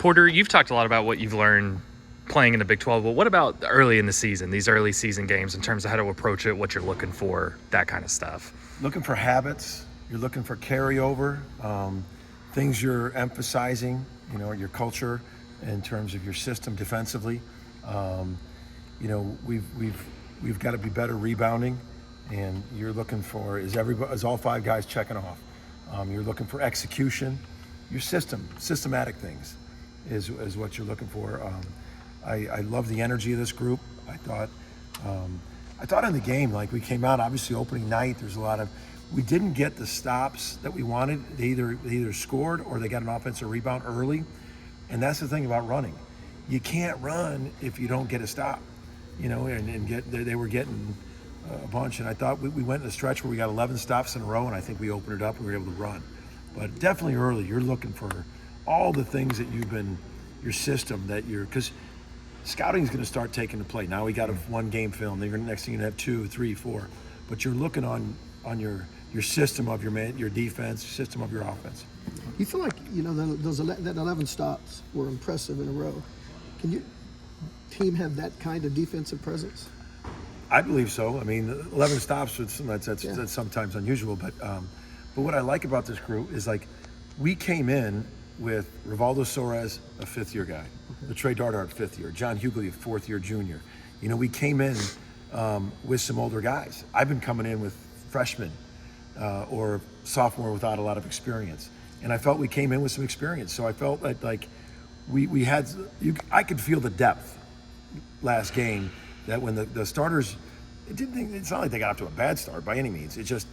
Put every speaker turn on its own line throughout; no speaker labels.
Porter, you've talked a lot about what you've learned playing in the Big 12, but what about early in the season, these early season games, in terms of how to approach it, what you're looking for, that kind of stuff?
Looking for habits. You're looking for carryover, things you're emphasizing, your culture in terms of your system defensively. We've got to be better rebounding, and you're looking for is all five guys checking off. You're looking for execution, your systematic things is what you're looking for. I love the energy of this group. I thought in the game, like we came out, obviously opening night, there's a lot of, we didn't get the stops that we wanted. They either scored or they got an offensive rebound early. And that's the thing about running. You can't run if you don't get a stop, they were getting a bunch. And I thought we went in a stretch where we got 11 stops in a row, and I think we opened it up and we were able to run. But definitely early, you're looking for all the things that your system because scouting is going to start taking the play. Now we got a one game film. Then next thing you're going to have 2, 3, 4. But you're looking on your system of your defense, system of your offense.
You feel like that 11 stops were impressive in a row. Can your team have that kind of defensive presence?
I believe so. I mean, 11 stops, that's sometimes unusual. But what I like about this group is, like, we came in with Rivaldo Soares, a fifth-year guy, the Trey Dardart, fifth year, John Hughley, a fourth-year junior. We came in with some older guys. I've been coming in with freshmen or sophomore without a lot of experience. And I felt we came in with some experience. So I felt like we had, I could feel the depth last game, that when the starters, it's not like they got off to a bad start by any means. It's just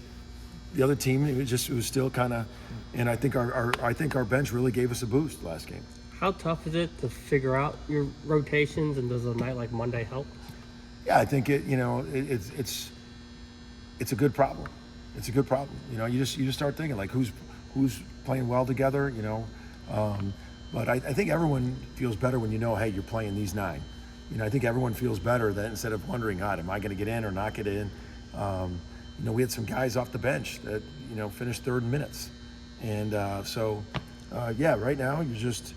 the other team, it was still kind of, and I think our bench really gave us a boost last game.
How tough is it to figure out your rotations, and does a night like Monday help?
Yeah, I think it's a good problem. It's a good problem. You just start thinking, like, who's playing well together. But I think everyone feels better when hey, you're playing these 9. I think everyone feels better that instead of wondering, God, am I going to get in or not get in? We had some guys off the bench that finished third in minutes, and right now you're just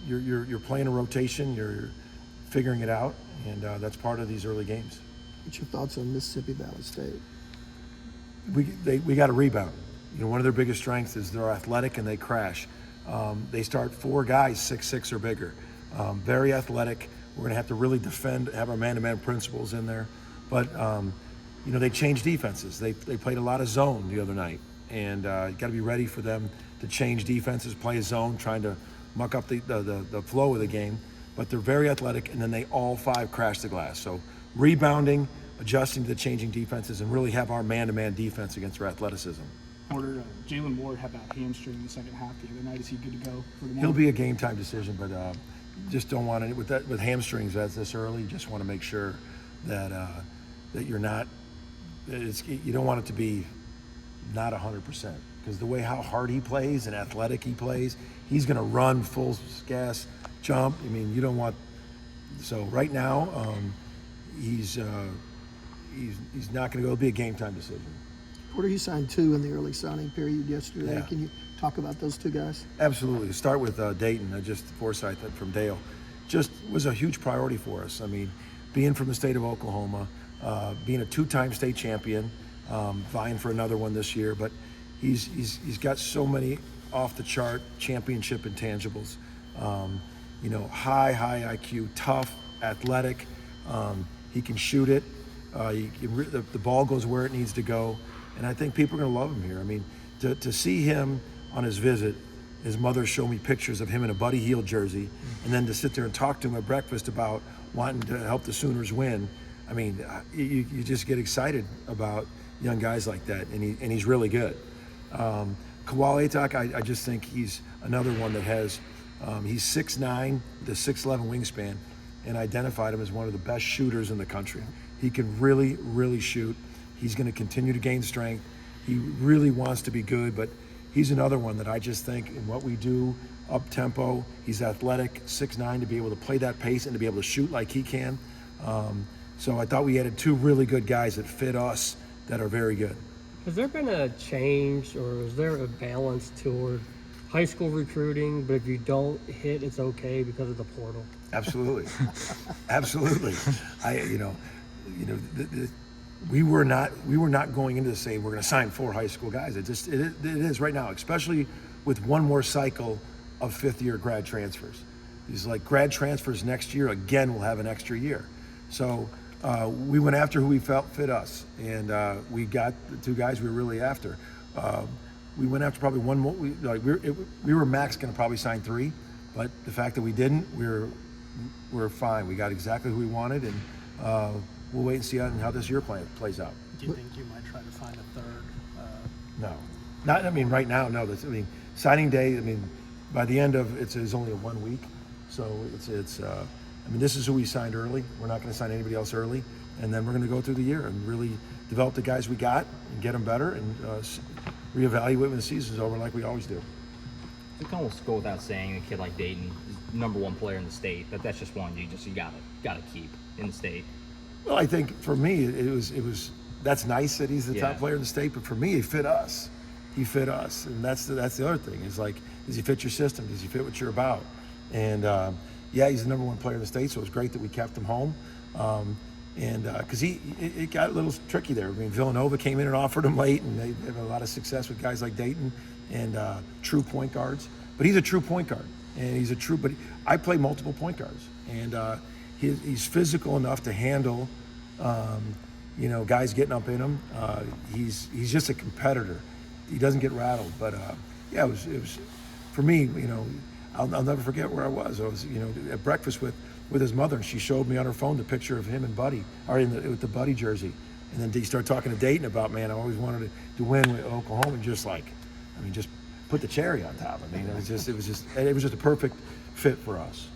you're playing a rotation, you're figuring it out, and that's part of these early games.
What's your thoughts on Mississippi Valley State?
We got to rebound. One of their biggest strengths is they're athletic and they crash. They start 4 guys 6'6" or bigger. Very athletic. We're going to have to really defend, have our man-to-man principles in there. But they changed defenses. They played a lot of zone the other night, and you got to be ready for them to change defenses, play a zone, trying to muck up the flow of the game. But they're very athletic, and then they all 5 crash the glass. So rebounding, adjusting to the changing defenses, and really have our man-to-man defense against their athleticism.
Porter, Jalen Ward had that hamstring in the second half the other night. Is he good to go for the morning?
He'll be a game-time decision, but just don't want it with hamstrings as this early. You just want to make sure that you're not. You don't want it to be not 100%, because the way how hard he plays and athletic he plays, he's going to run full gas, jump. I mean, you don't want. So right now, he's not going to go. It'll be a game-time decision.
Porter, you signed 2 in the early signing period yesterday.
Yeah.
Can you talk about those 2 guys?
Absolutely. Start with Dayton, just Forsyth from Dale. Just was a huge priority for us. I mean, being from the state of Oklahoma, being a 2-time state champion, vying for another one this year, but he's got so many off-the-chart championship intangibles. High IQ, tough, athletic. He can shoot it. The ball goes where it needs to go. And I think people are going to love him here. I mean, to see him on his visit, his mother showed me pictures of him in a Buddy Hield jersey, and then to sit there and talk to him at breakfast about wanting to help the Sooners win. I mean, you just get excited about young guys like that, and he's really good. Kawal Atak, I just think he's another one that has, he's 6'9", the 6'11" wingspan, and identified him as one of the best shooters in the country. He can really, really shoot. He's going to continue to gain strength. He really wants to be good, but he's another one that I just think in what we do, up-tempo, he's athletic, 6'9", to be able to play that pace and to be able to shoot like he can. So I thought we added 2 really good guys that fit us that are very good.
Has there been a change, or is there a balance toward high school recruiting, but if you don't hit, it's okay because of the portal.
Absolutely, absolutely. We were not going into this saying we're going to sign 4 high school guys. It is right now, especially with one more cycle of 5th-year grad transfers. These like grad transfers next year again will have an extra year. So we went after who we felt fit us, and we got the 2 guys we were really after. We went after probably one more. We were max going to probably sign 3, but the fact that we didn't, we're fine. We got exactly who we wanted, and we'll wait and see how this year plays out.
Do you think you might try to find a third?
No, not. I mean, right now, no. Signing day. I mean, by the end of it's only a 1 week, so it's. I mean, this is who we signed early. We're not going to sign anybody else early, and then we're going to go through the year and really develop the guys we got and get them better and reevaluate when the season's over, like we always do.
It can almost go without saying a kid like Dayton is #1 player in the state. That's just one you gotta keep in the state.
Well, I think for me it was that's nice that he's the top
Yeah.
player in the state, but for me he fit us. He fit us, and that's the other thing. Is like, does he fit your system? Does he fit what you're about? And yeah, he's the #1 player in the state, so it was great that we kept him home. And because it got a little tricky there. I mean, Villanova came in and offered him late, and they have a lot of success with guys like Dayton and true point guards. But he's a true point guard, and but I play multiple point guards, and he's physical enough to handle, guys getting up in him. He's just a competitor. He doesn't get rattled. But yeah, it was for me. I'll never forget where I was. I was at breakfast with his mother, and she showed me on her phone the picture of him and Buddy, with the Buddy jersey. And then he started talking to Dayton about, man, I always wanted to win with Oklahoma, and just put the cherry on top. I mean, it was just a perfect fit for us.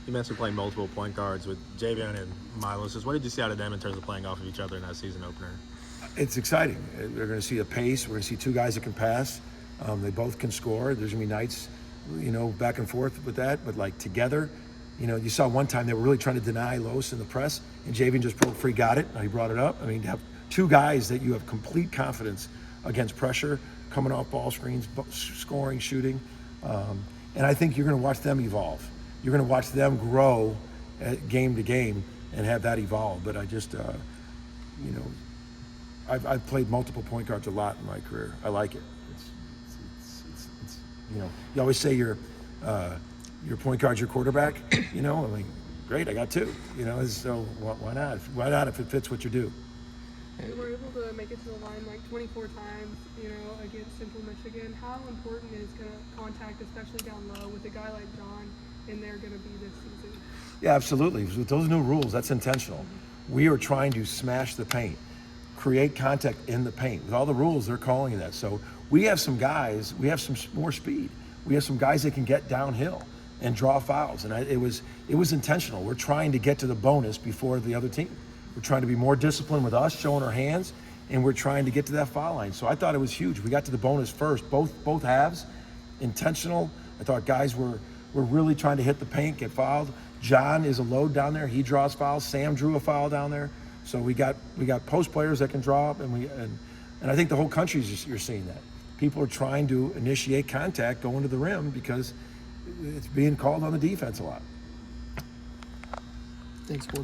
You mentioned playing multiple point guards with Javion and Milos. What did you see out of them in terms of playing off of each other in that season opener?
It's exciting. We're going to see a pace. We're going to see 2 guys that can pass. They both can score. There's going to be nights, back and forth with that, but like together. You saw one time they were really trying to deny Los in the press, and Javion just broke free, got it. He brought it up. I mean, to have 2 guys that you have complete confidence against pressure, coming off ball screens, scoring, shooting. And I think you're going to watch them evolve. You're going to watch them grow game to game and have that evolve. But I just, I've played multiple point guards a lot in my career. I like it. It's you always say your point guard's your quarterback. I mean, great, I got 2. So why not? Why not if it fits what you do?
We were able to make it to the line like 24 times, against Central Michigan. How important is contact, especially down low, with a guy like John in there going to be this season?
Yeah, absolutely. With those new rules, that's intentional. We are trying to smash the paint, create contact in the paint. With all the rules, they're calling it that. So we have some guys, we have some more speed. We have some guys that can get downhill and draw fouls. And it was intentional. We're trying to get to the bonus before the other team. We're trying to be more disciplined with us, showing our hands, and we're trying to get to that foul line. So I thought it was huge. We got to the bonus first, both halves, intentional. I thought guys were really trying to hit the paint, get fouled. John is a load down there. He draws fouls. Sam drew a foul down there. So we got post players that can draw up, and I think the whole country you're seeing that. People are trying to initiate contact going to the rim because it's being called on the defense a lot.
Thanks, boys.